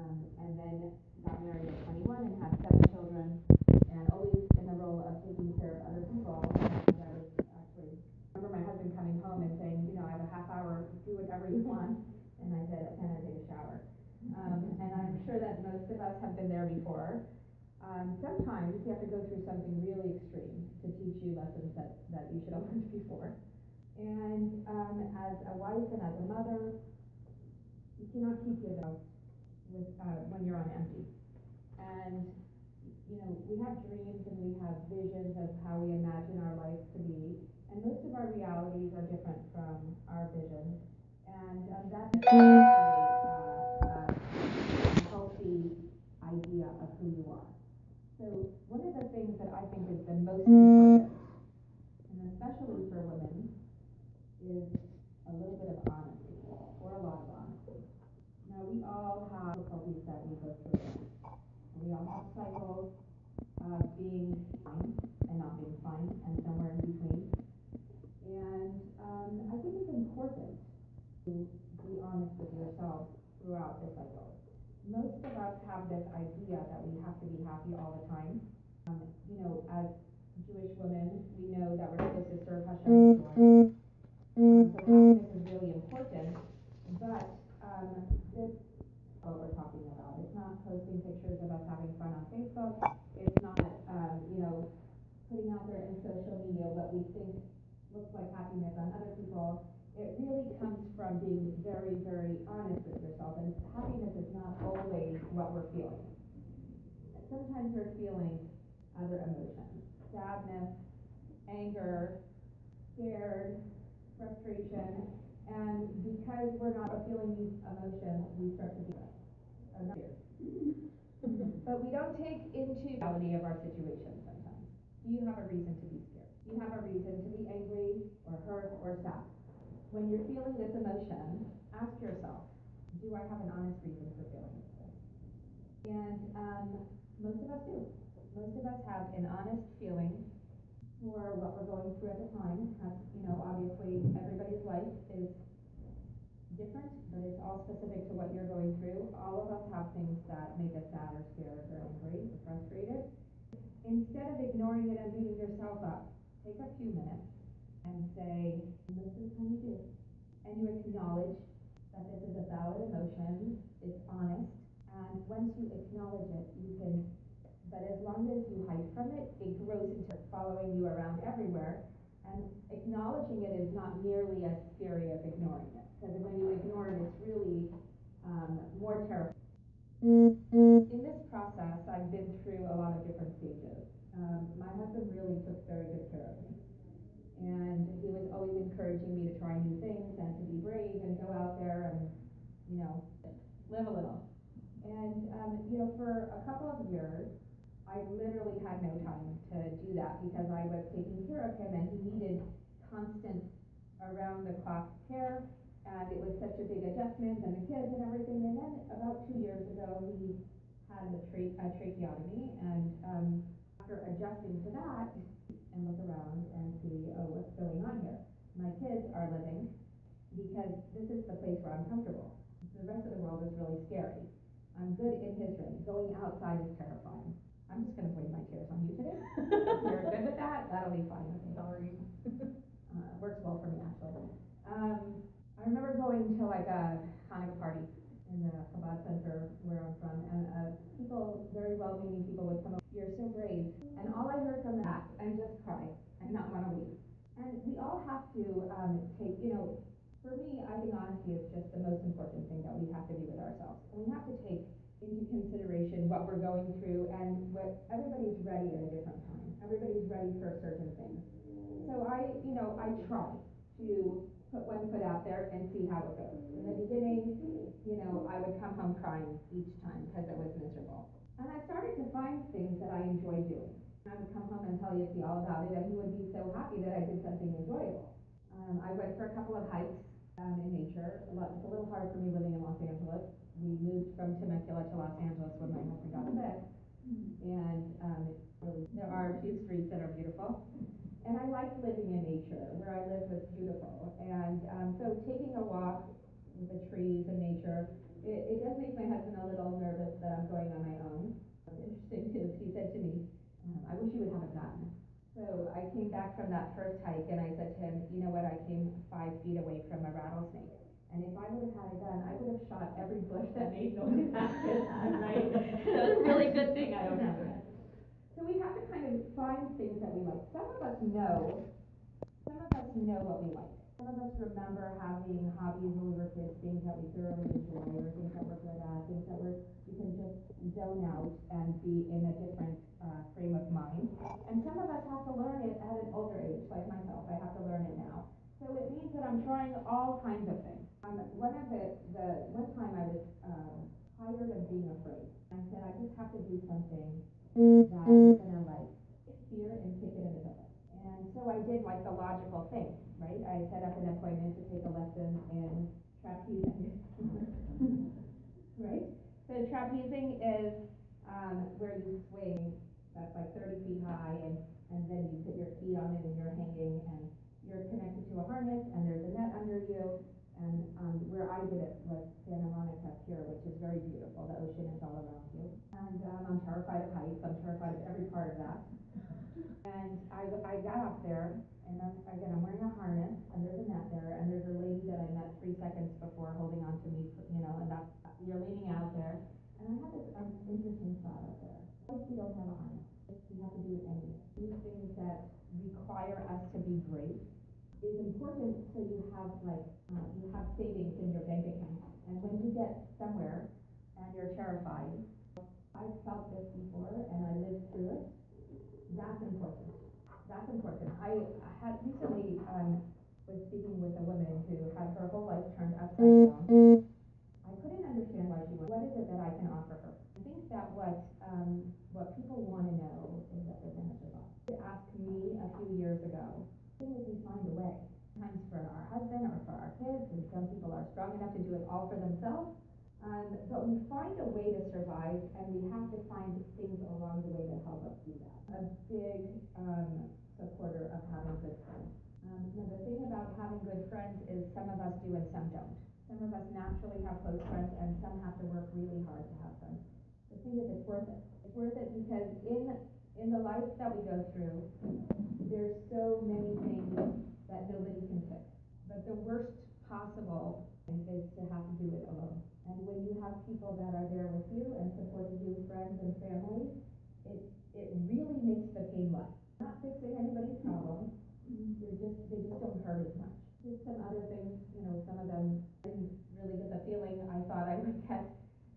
and then got married at 21 and had 7 children, and always in the role of taking care of other people. And I was actually, I remember my husband coming home and saying, I have a half hour, do whatever you want. And I said, can I take a shower? And I'm sure that most of us have been there before. Sometimes you have to go through something really extreme to teach you lessons that you should have learned before. And as a wife and as a mother, you cannot keep your house when you're on empty. And we have dreams and we have visions of how we imagine our life to be, and most of our realities are different from our visions. And that's a healthy idea of who you are. So one of the things that I think is the most important, and especially for women, is a little bit of honesty, or a lot of honesty. Now, we all have difficulties that we go through. We all have cycles of being fine and not being fine, and somewhere in between. And I think it's important to be honest with yourself throughout the cycle. Most of us have this idea that we have to be happy all the time. As Jewish women, we know that we're supposed to serve Hashem with joy. So happiness is really important, but this is what we're talking about. It's not posting pictures of us having fun on Facebook. It's not, putting out there in social media what we think looks like happiness on other people. It really comes from being very, very honest with yourself. And happiness is not always what we're feeling. Sometimes we're feeling other emotions: sadness, anger, scared, frustration. And because we're not feeling these emotions, we start to be fear. But we don't take into the reality of our situation sometimes. Do you have a reason to be scared? Do you have a reason to be angry or hurt or sad? When you're feeling this emotion, ask yourself, do I have an honest reason for feeling this way? And most of us do. Most of us have an honest feeling for what we're going through at the time. Obviously everybody's life is different, but it's all specific to what you're going through. All of us have things that make us sad or scared or angry or frustrated. Instead of ignoring it and beating yourself up, take a few minutes and say, this is how you do. And you acknowledge that this is a valid emotion, it's honest, and once you acknowledge it, you can, but as long as you hide from it, it grows into following you around everywhere. And acknowledging it is not nearly as scary as ignoring it, because when you ignore it, it's really more terrifying. In this process, I've been through a lot of different stages. My husband really took very good care of me. And he was always encouraging me to try new things and to be brave and go out there and, live a little. And, for a couple of years, I literally had no time to do that because I was taking care of him and he needed constant around-the-clock care. And it was such a big adjustment, and the kids and everything. And then about 2 years ago, he had a tracheotomy, and after adjusting to that, and look around and see, what's going on here? My kids are living, because this is the place where I'm comfortable. The rest of the world is really scary. I'm good in his room. Going outside is terrifying. I'm just going to blame my tears on you today. If you're good with that, that'll be fine with me. Sorry. Works well for me, actually. I remember going to like a Hanukkah party in the Chabad Center where I'm from, and people, very well-meaning people, would come up, you're so brave. And all I heard from that, and just cry and not want to leave. And we all have to take, for me, I think honesty is just the most important thing that we have to do with ourselves. And we have to take into consideration what we're going through, and what everybody's ready at a different time. Everybody's ready for certain things. So I try to put one foot out there and see how it goes. In the beginning, I would come home crying each time because it was miserable. And I started to find things that I enjoy doing. I would come home and tell Yitzhak all about it, and he would be so happy that I did something enjoyable. I went for a couple of hikes in nature. It's a little hard for me living in Los Angeles. We moved from Temecula to Los Angeles when my husband got sick. And there are a few streets that are beautiful. And I like living in nature. Where I live was beautiful. And so taking a walk with the trees and nature, it does make my husband a little nervous that I'm going on my own. Interesting too, he said to me, I wish you would have a gun. So I came back from that first hike and I said to him, you know what, I came 5 feet away from a rattlesnake. And if I would have had a gun, I would have shot every bush that made noise after that, right? So it's a really good thing I don't have a gun. So we have to kind of find things that we like. Some of us know what we like. Some of us remember having hobbies when we were kids, things that we thoroughly enjoy, or things that we're good at, things that we can just zone out and be in a different frame of mind. And some of us have to learn it at an older age, like myself. I have to learn it now. So it means that I'm trying all kinds of things. One time I was tired of being afraid. I said I just have to do something that is gonna like fear and kick it in the butt. And so I did like the logical thing, right? I set up an appointment to take a lesson in trapezing. Right? So trapezing is where you swing, that's like 30 feet high, and then you put your feet on it and you're hanging, and you're connected to a harness, and there's a net under you. And where I did it was Santa Monica Pier, which is very beautiful. The ocean is all around you. And I'm terrified of heights. I'm terrified of every part of that. And I got up there, and I'm wearing a harness, and there's a net there, and there's a lady that I met 3 seconds before holding on to me, and you're leaning out there. And I had this interesting thought up there. What if we don't have a harness? We have to do it anyway. These things that require us to be brave is important, so you have savings in your bank account. And when you get somewhere and you're terrified, I've felt this before and I lived through it. That's important. That's important. I had recently was speaking with a woman who had her whole life turned upside down. I couldn't understand why she was. What is it that I can offer her? I think that what people want to know is that they're going to survive. They asked me a few years ago, as soon as we find a way, sometimes for our husband or for our kids, and some people are strong enough to do it all for themselves, but we find a way to survive, and we have to find things along the way that help us do that. A big supporter of having good friends. The thing about having good friends is some of us do and some don't. Some of us naturally have close friends, and some have to work really hard to have friends. The thing is, it's worth it. It's worth it because in the life that we go through, there's so many things that nobody can fix. But the worst possible thing is to have to do it alone. And when you have people that are there with you and supporting you, friends and family, it really makes the pain less. Not fixing anybody's problem. They just don't hurt as much. There's some other things, some of them didn't really get the feeling I thought I would get.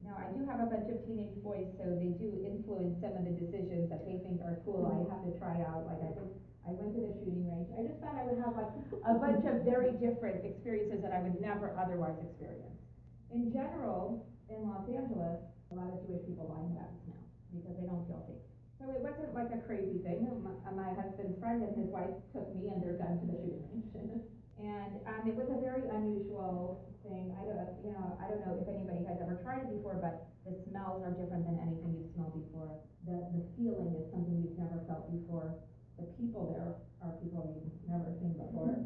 Now, I do have a bunch of teenage boys, so they do influence some of the decisions that they think are cool. I have to try out. Like I went to the shooting range. I just thought I would have like a bunch of very different experiences that I would never otherwise experience. In general, in Los Angeles, a lot of Jewish people buy guns now because they don't feel safe. So it wasn't like a crazy thing. My husband's friend and his wife took me and their gun to the shooting range. And it was a very unusual thing. I don't know if anybody has ever tried it before, but the smells are different than anything you've smelled before. The feeling is something you've never felt before. The people there are people you've never seen before.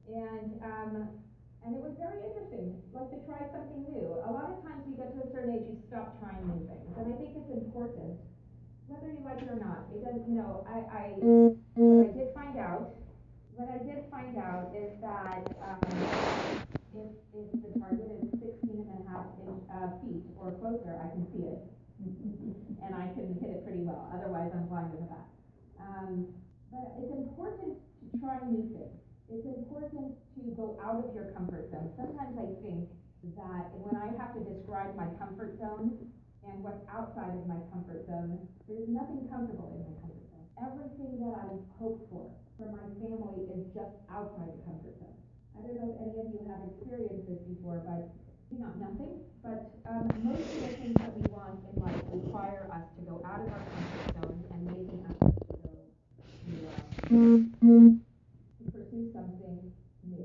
And it was very interesting, like to try something new. A lot of times you get to a certain age, you stop trying new things. And I think it's important, whether you like it or not. It doesn't, what I did find out is that if the target is 16.5 feet or closer, I can see it. And I can hit it pretty well. Otherwise, I'm blind as a bat. But it's important to try new things. It's important to go out of your comfort zone. Sometimes I think that when I have to describe my comfort zone and what's outside of my comfort zone, there's nothing comfortable in my comfort zone. Everything that I hope for my family is just outside the comfort zone. I don't know if any of you have experienced this before, but not nothing, but most of the things that we want in life require us to go out of our comfort zone and make an effort to go to pursue something new.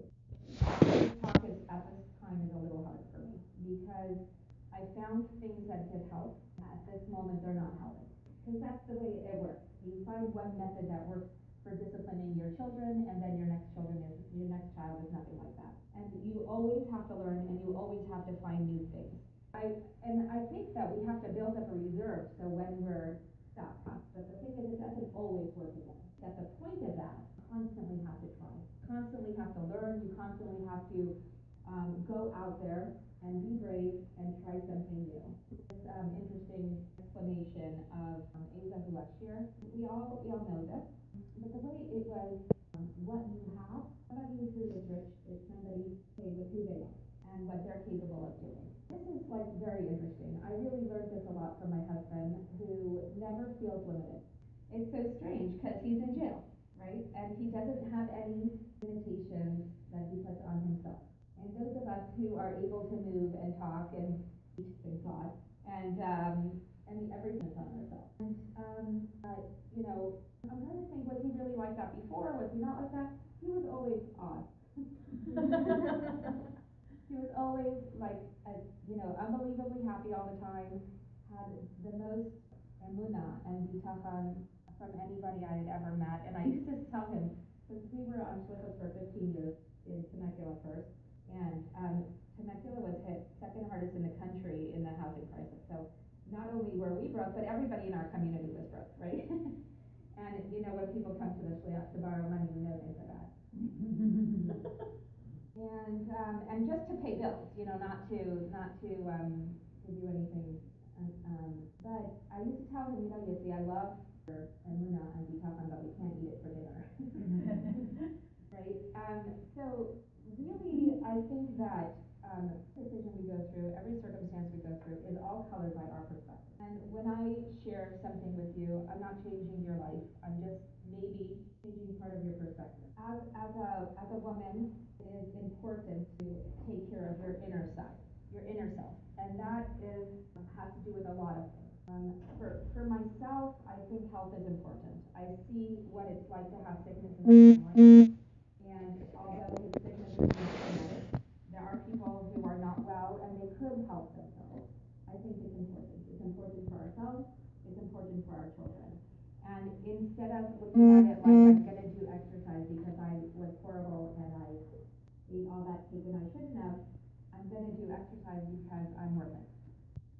This talk at this time is a little hard for me because I found things that did help. At this moment, they're not helping because that's the way it works. You find one method that works for disciplining your children, and then your next child is nothing like that. And you always have to learn, and you always have to find new things. I think that we have to build up a reserve so when we're stuck. But the thing is, it doesn't always work again. At the point of that, you constantly have to try, constantly have to learn, you constantly have to go out there and be brave and try something new. This interesting explanation of Asa Huashir. We all know this, but the way it was, what you have, somebody who is rich is somebody with who they are and what they're capable of doing. This is like very interesting. I really learned this a lot from my husband, who never feels limited. It's so strange because he's in jail, right? And he doesn't have any limitations that he puts on himself. And those of us who are able to move and talk and eat, thank God, and everything is on ourselves. And you know, I'm trying to think, was he really like that before? Was he not like that? He was always odd. He was always like, unbelievably happy all the time, had the most emuna and bitachon from anybody I had ever met. And I used to tell him, because we were on Shlichus for 15 years in Temecula first, and Temecula was hit second hardest in the country in the housing crisis. So not only were we broke, but everybody in our community was broke, right? And when people come to the shliach to borrow money, things are bad. And just to pay bills, not to do anything. But I used to tell him, you see, I love emuna and bitachon, but we can't eat it for dinner, right? So really, I think that decision we go through, every circumstance we go through, is all colored by our perspective. And when I share something with you, I'm not changing your life. I'm just maybe changing part of your perspective. As a woman, it is important to take care of your inner side, your inner self, and that has to do with a lot of things. For myself, I think health is important. I see what it's like to have sickness in my family, and although his sickness is not genetic, there are people who are not well and they could help themselves. I think it's important. It's important for ourselves. It's important for our children. And instead of looking at it like I'm going to do exercise because I was horrible and I ate all that cake and I shouldn't have, I'm going to do exercise because I'm worth it.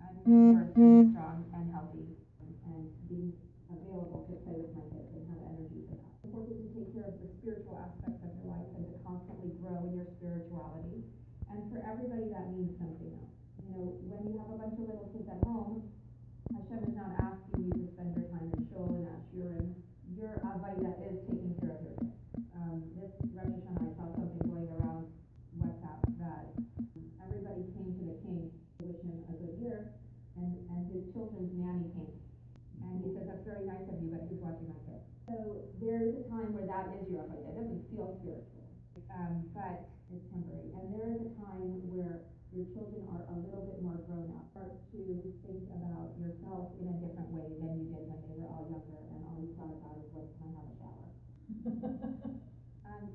I'm worth being strong and healthy and being available to play with my kids and have energy for that. It's important to take care of the spiritual aspects of your life and to constantly grow in your spirituality. And for everybody, that means something else. When you have a bunch of little kids at home, Hashem is not asking you to spend your time in shul and ashurim. Your avodah is taking care of your kids. This Rosh Hashanah, I saw something going around WhatsApp that everybody came to the king to wish him a good year, and his children's nanny came. And he says, that's very nice of you, but he's watching my kids. So there is a time where that is your avodah. It doesn't feel spiritual, but it's temporary. And there is a time where your children are a little bit more grown up, start to think about yourself in a different way than you did when they were all younger, and all you thought about is when can I have a shower.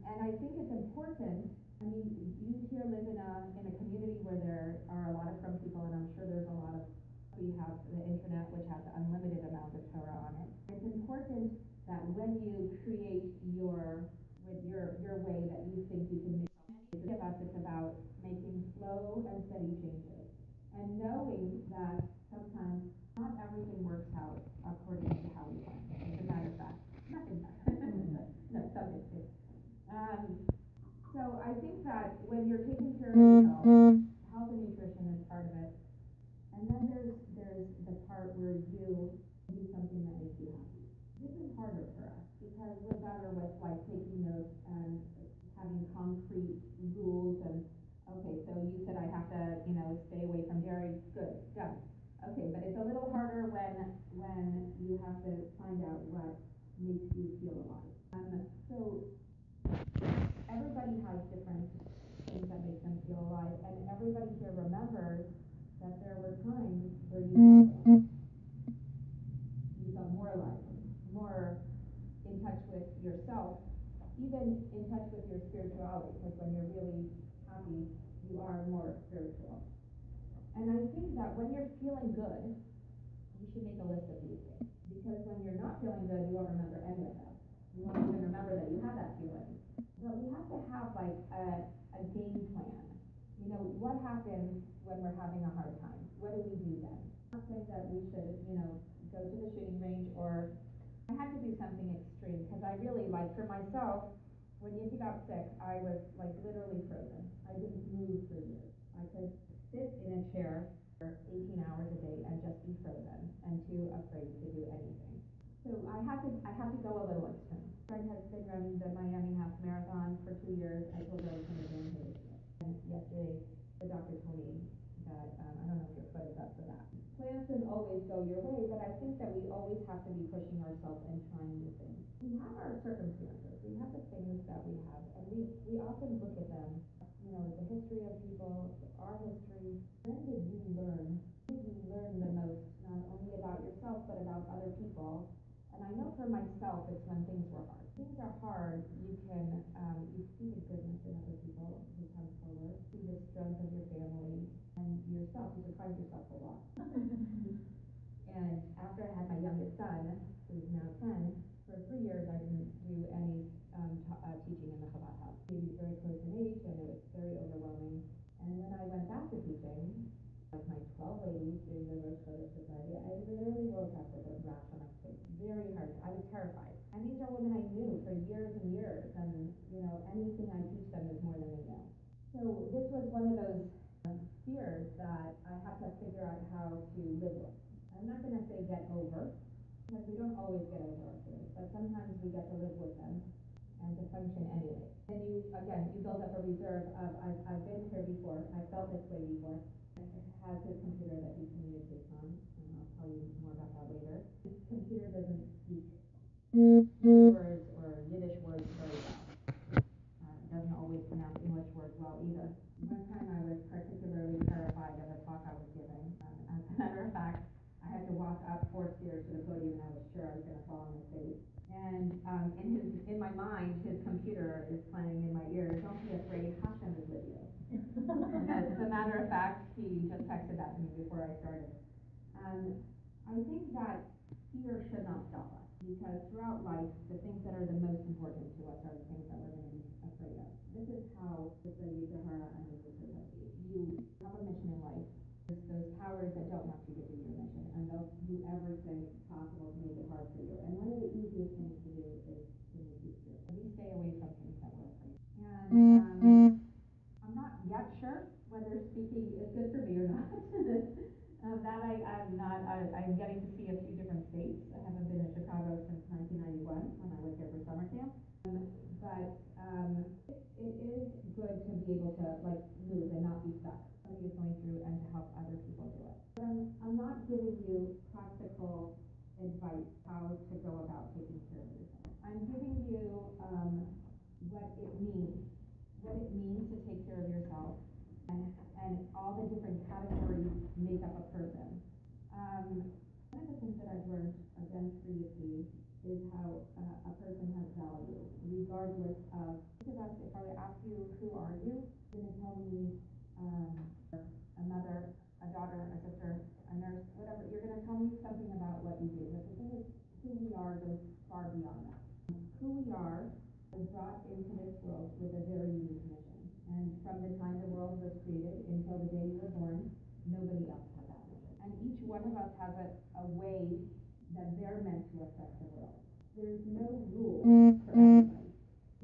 And I think it's important. I mean, you here live in a community where there are a lot of frum people, and I'm sure there's a lot of. We have the internet, which has unlimited amount of Torah on it. It's important that when you create your way that you think you can make. For us, it's about making slow and steady changes, and knowing that sometimes not everything works out according to how we plan. As a matter of fact, nothing does. No, something too. So I think that when you're taking care of yourself, health and nutrition is part of it, and then there's the part where you do something that makes you happy. This is harder for us because we're better with like taking notes and having concrete rules and okay, so you said I have to, stay away from dairy. Good, done. Okay, but it's a little harder when you have to find out what makes you feel alive. So everybody has different things that make them feel alive, and everybody here remembers that there were times where you felt more alive, more in touch with yourself, even in touch with your spirituality, because when you're really happy, you are more spiritual. And I think that when you're feeling good, you should make a list of these things. Because when you're not feeling good, you won't remember any of them. You won't even remember that you had that feeling. But we have to have like a game plan. What happens when we're having a hard time? Not saying that we should, go to the shooting range, or I had to do something extreme, because I really, like, for myself, when Yippee got sick, I was, like, literally frozen. I didn't move for years. I could sit in a chair for 18 hours a day and just be frozen and too afraid to do anything. So I had to go a little extreme. My friend has been running the Miami Half Marathon for 2 years. I told her I was going to go and hit it. And yesterday, the doctor told me that, I don't know if your foot is up for that. Plans don't always go your way, but I think that we always have to be pushing ourselves and trying new things. We have our circumstances. We have the things that we have, and we often look at them, the history of people, our history. When did you learn? When did you learn the most, not only about yourself, but about other people? And I know for myself, it's when things were hard. Things are hard, you can, you see the goodness in other people who come forward, see the strength of your family, and yourself, you surprise yourself a lot. And after I had my youngest son, who's now 10, for 3 years I didn't do any teaching in the Chabad house. He was very close in age, and it was very overwhelming. And when I went back to teaching, like my 12 ladies doing the Rosh Chodesh Society, I literally woke up with a rash on my face. Very hard. I was terrified. And these are women I knew for years and years, and anything I teach them is more than they know. So this was one of those fears that I had to figure out how to live with. I'm not going to say get over, because we don't always get over our fears, but sometimes we get to live with them and to function anyway. And you build up a reserve of, I've been here before, I've felt this way before. It has his computer that he communicates on, and I'll tell you more about that later. His computer doesn't speak words or Yiddish words very well. It doesn't always pronounce English words well either. One time I was particularly terrified of a talk I was giving. As a matter of fact, I had to walk up 4 stairs to the podium, and I was sure I was going to fall on my face. And in my mind, his computer is playing in my ear, "Don't be afraid, Hashem is with you." And as a matter of fact, he just texted that to me before I started. I think that fear should not stop us, because throughout life, the things that are the most important to us are the things that we're going to be afraid of. This is how the Yidhara and the Yidhara. You have a mission in life. There's those powers that don't want you to do your mission, and they'll do everything possible to make it hard for you. And one of the easiest things to do is to make you fear. We stay away from things that we're afraid of. And I'm not yet sure whether speaking is good for me or not. I'm getting to see a few different states. I haven't been in Chicago since 1991 when I was there for summer camp. But it is good to be able to move and not be stuck. Somebody is going through, and to help other people do it. But I'm not giving you practical advice how to go about taking care of yourself. I'm giving you what it means to take care of yourself, and all the different categories make up a person. One of the things that I've learned, again previously, is how a person has value, regardless of, because if I ask you, who are you? You're going to tell me a mother, a daughter, a sister, a nurse, whatever. You're going to tell me something about what you do. But the thing is, who we are goes far beyond that. Who we are is brought into this world with a very unique mission. And from the time the world was created until the day you were born, nobody else had that mission. And each one of us has a way that they're meant to affect the world. There's no rule for everybody.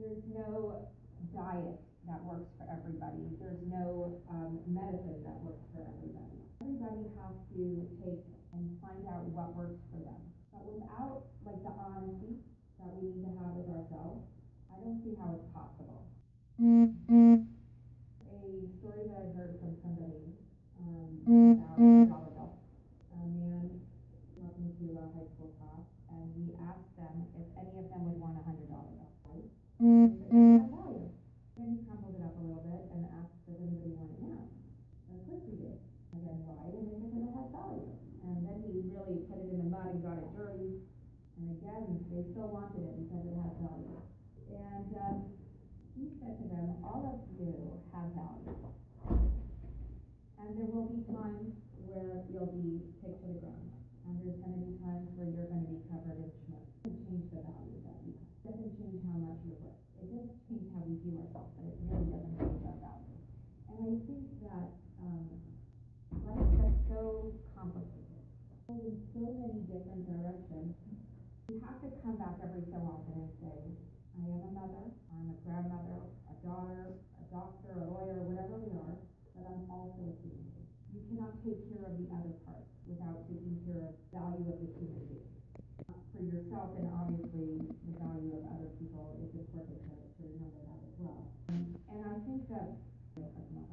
There's no diet that works for everybody. There's no medicine that works for everybody. Everybody has to take and find out what works for them. But without the honesty that we need to have with ourselves, I don't see how it's possible. A story that I heard from somebody about a dollar bill. A man talking to a high school class, and we asked them if any of them would want $100 bill, right? They said, "Does it have value?" Then he crumpled it up a little bit and asked, "Does anybody want it now?" Of course we did. Again, why? And they said, "Because it has value." And then he really put it in the mud and got it dirty. And again, they still wanted it because it has value. And he said to them, "All of you have value. And there will be times where you'll be kicked to the ground. And there's going to be times where you're going to be covered in schmutz. It doesn't change the value that you have. It doesn't change how much you're worth. It does change how we view ourselves, but it really doesn't change our value." And I think that life gets so complicated. in so many different directions. You have to come back every so often and say, I am a mother, I'm a grandmother, a daughter, a doctor, a lawyer, whatever we are, but I'm also a human being. You cannot take care of the other parts without taking care of the value of the human being. For yourself, and obviously the value of other people is important to remember that as well. And I think that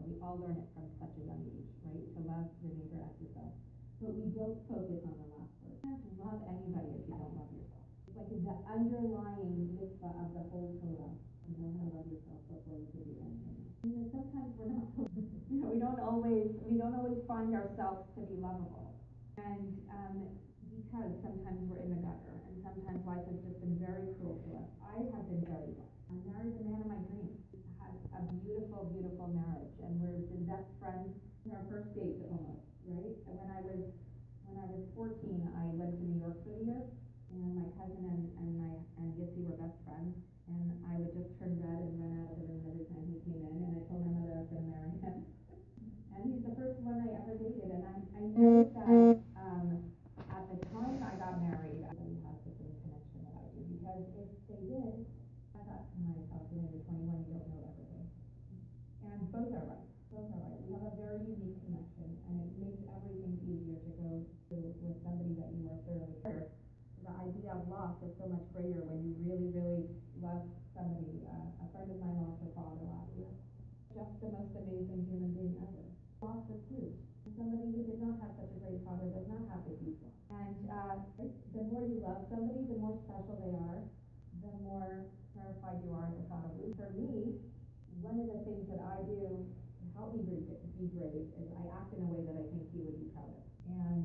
we all learn it from such a young age, right? To love your neighbor as yourself. But we don't focus on the last word. You can't love anybody if you don't love yourself. It's like the underlying mitzvah of the whole Torah. You know how to love yourself before you can do anything. And sometimes we're not, we don't always find ourselves to be lovable. And because sometimes we're in the gutter, and sometimes life has just been very cruel to us. I have been very blessed. I married the man of my dreams. We had a beautiful, beautiful marriage, and we're the best friends. Our first date almost, right? And when I was 14, I went to New York for the year, and my cousin and Yitzi were best friends, and I would just turn red and run out of the room every time he came in, and I told my mother I was going to marry him. And he's the first one I ever dated, and I know that at the time I got married, everybody has the same connection that I do, because if they did, I thought to myself, when you're 21, you don't know everything. And both are right. Both are right. We have a very unique connection, and it makes everything easier to go to with somebody that you are thoroughly sure. The idea of loss is so much greater when you really, really love somebody. A friend of mine lost her father last year. Just the most amazing human being ever. Loss is huge. Somebody who did not have such a great father does not have the huge loss. And the more you love somebody, the more special they are, the more terrified you are at the thought of losing. For me, one of the things that I do to help me be brave is I act in a way that I think he would be proud of. And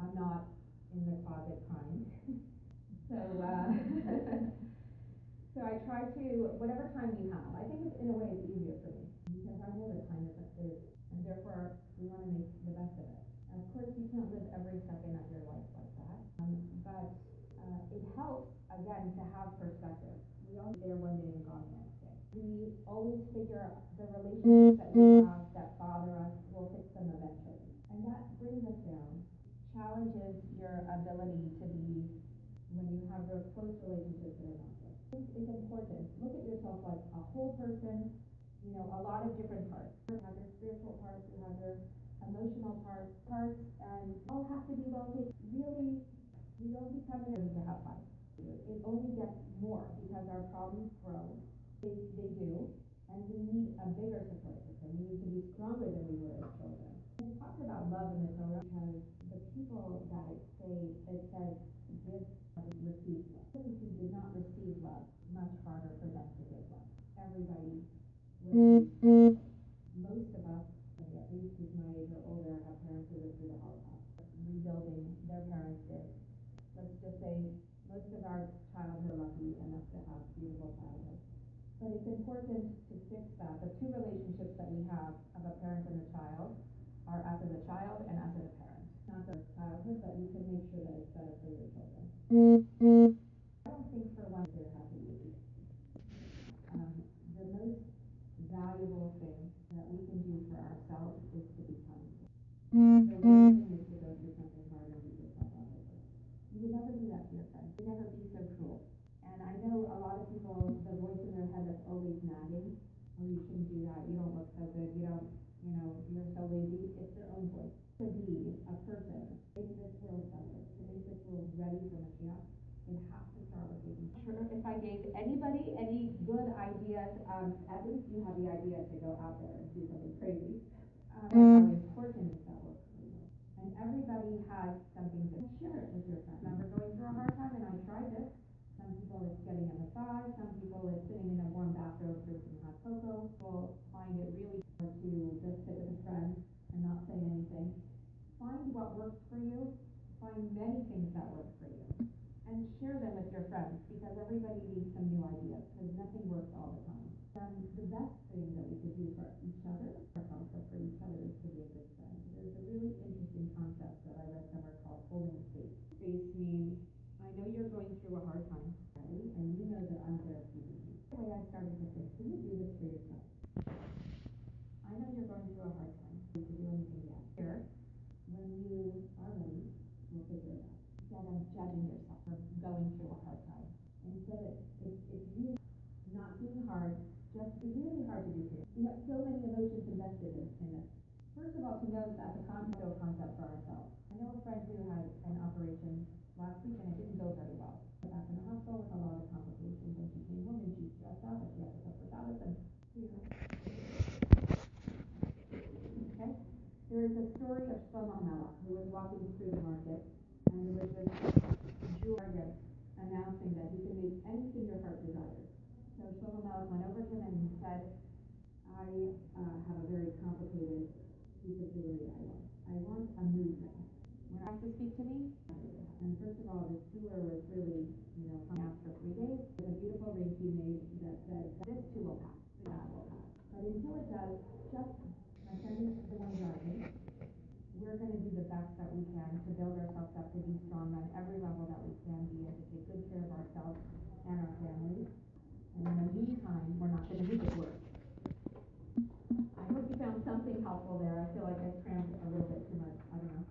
I'm not in the closet crying. So so I try to, whatever time we have, I think in a way it's easier for me, because I know the time is, and therefore we want to make the best of it. And of course, you can't live every second of your life like that, but it helps, again, to have perspective. We all there one day and gone the next day. We always figure the relationships that we have that bother us, we'll fix them eventually. And that brings us down, challenges your ability to be, when you have those close relationships that are not good. It's important. Look at yourself like a whole person, a lot of different parts. You have your spiritual parts, you have your emotional parts, and all have to be well taken. Really, we don't become ready to have fun. It only gets more because our problems grow. They do, and we need a bigger support system. We need to be stronger than we were as children. It talks about love in the Torah because the people that it says give, receive love. Those who did not receive love, much harder for them to give love. Everybody most of us, at least who's my age or older, have parents who lived through the Holocaust. Rebuilding their parents did. Let's just say most of our childhood lucky enough to have beautiful childhood. But it's important to fix that. The two relationships that we have of a parent and a child are us as a child and us as a parent. Not their childhood, but you can make sure that it's better for your children. I don't think for one they're happy with you. The most valuable thing that we can do for ourselves is to be kind. The worst thing is to go through something hard and beat yourself up over it. You would never do that to your friends. You would never be so cruel. And I know a lot of people, the voice in their head that's always nagging, oh, you shouldn't do that, you don't look so good, you're so lazy. It's their own voice. To be a person, make this world better, to make this world ready for Mashiach, it has to start with you. Sure, if I gave anybody any good ideas, at least you have the idea to go out there and do something crazy. How important is that work for you? And everybody has something to share it with your friends. Remember going through a hard time, and I tried this. Some people it's getting a massage, some people it's sitting in a warm bathrobe drinking hot cocoa. People find it really hard to just sit with a friend and not say anything. Find what works for you. Find many things that work for you. And share them with your friends, because everybody needs some new ideas, because nothing works all the time. The best thing that we could do for each other, but also for each other, is to be a good friend. There's a really interesting concept that I read somewhere called holding space. Space means, I know you're going through a hard time, right? And you know that I'm there for you. The way I started to think, can you do this for yourself? I know you're going through a hard time. You can do anything yet. Here, when you are ready, we'll the concept for ourselves. I know a friend who had an operation last week and it didn't go very well. Back in the hospital with a lot of complications, and she came home and she's stressed out that she had to cook for Shabbos and, you know. Okay? There is a story of Shlomo Melech who was walking through the market, and there was this jeweler announcing that he can make anything your heart desires. So Shlomo Melech went over to him and he said, I have a very complicated piece of jewelry I want a mood ring. When I have to speak to me, and first of all, this jeweler was really, coming out for 3 days. There's a beautiful ring he made that said, this too will pass, that will pass. But until it does, just, my friend is the one driving. We're going to do the best that we can to build ourselves up to be strong on every level that we can be and to take good care of ourselves and our families. And in the meantime, we're not going to make it work. I hope you found something helpful there. I feel like I crammed a little bit too much. I don't know.